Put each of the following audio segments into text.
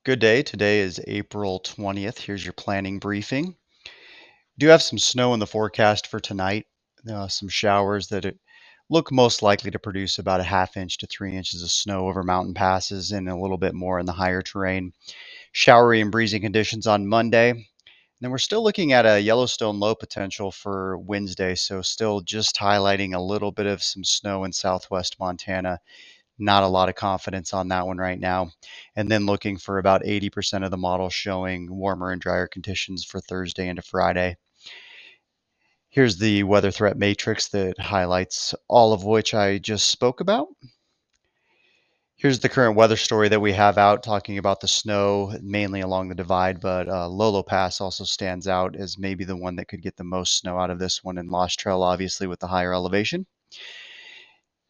Good day. Today is April 20th. Here's your planning briefing. Do have some snow in the forecast for tonight. Some showers look most likely to produce about a half inch to 3 inches of snow over mountain passes and a little bit more in the higher terrain. Showery and breezy conditions on Monday. Then we're still looking at a Yellowstone low potential for Wednesday, so still just highlighting a little bit of some snow in southwest Montana. Not a lot of confidence on that one right now. And then looking for about 80% of the model showing warmer and drier conditions for Thursday into Friday. Here's the weather threat matrix that highlights all of which I just spoke about. Here's the current weather story that we have out talking about the snow, mainly along the divide, but Lolo Pass also stands out as maybe the one that could get the most snow out of this one, and Lost Trail, obviously, with the higher elevation.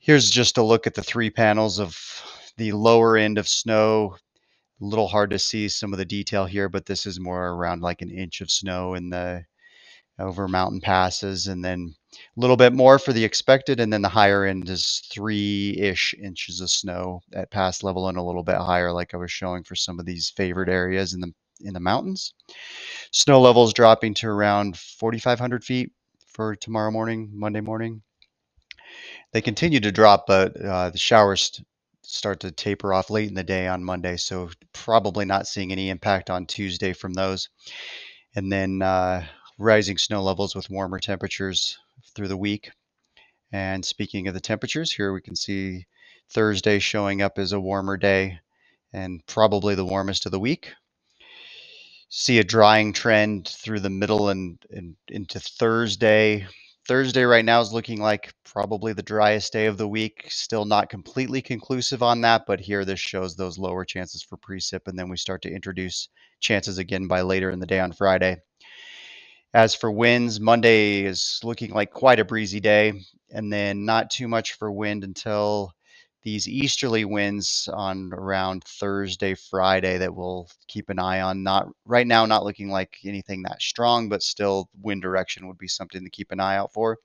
Here's just a look at the three panels of the lower end of snow. A little hard to see some of the detail here, but this is more around like an inch of snow in the over mountain passes, and then a little bit more for the expected, and then the higher end is 3-ish inches of snow at pass level and a little bit higher, like I was showing for some of these favored areas in the mountains. Snow levels dropping to around 4,500 feet for tomorrow morning, Monday morning. They continue to drop, but the showers start to taper off late in the day on Monday, so probably not seeing any impact on Tuesday from those. And then rising snow levels with warmer temperatures through the week. And speaking of the temperatures, here we can see Thursday showing up as a warmer day and probably the warmest of the week. See a drying trend through the middle and into Thursday. Thursday right now is looking like probably the driest day of the week. Still not completely conclusive on that, but here this shows those lower chances for precip, and then we start to introduce chances again by later in the day on Friday. As for winds, Monday is looking like quite a breezy day, and then not too much for wind until these easterly winds on around Thursday, Friday that we'll keep an eye on. Not right now, not looking like anything that strong, but still wind direction would be something to keep an eye out for.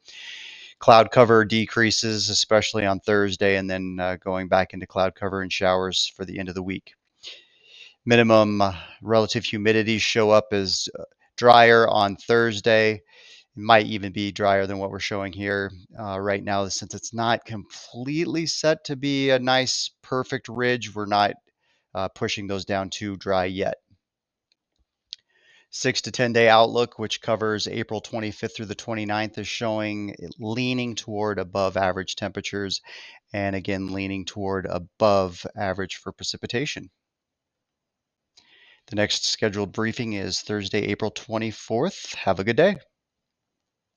Cloud cover decreases, especially on Thursday, and then going back into cloud cover and showers for the end of the week. Minimum relative humidity show up as drier on Thursday. It might even be drier than what we're showing here right now, since it's not completely set to be a nice, perfect ridge. We're not pushing those down too dry yet. 6 to 10 day outlook, which covers April 25th through the 29th, is showing it leaning toward above average temperatures and again leaning toward above average for precipitation. The next scheduled briefing is Thursday, April 24th. Have a good day.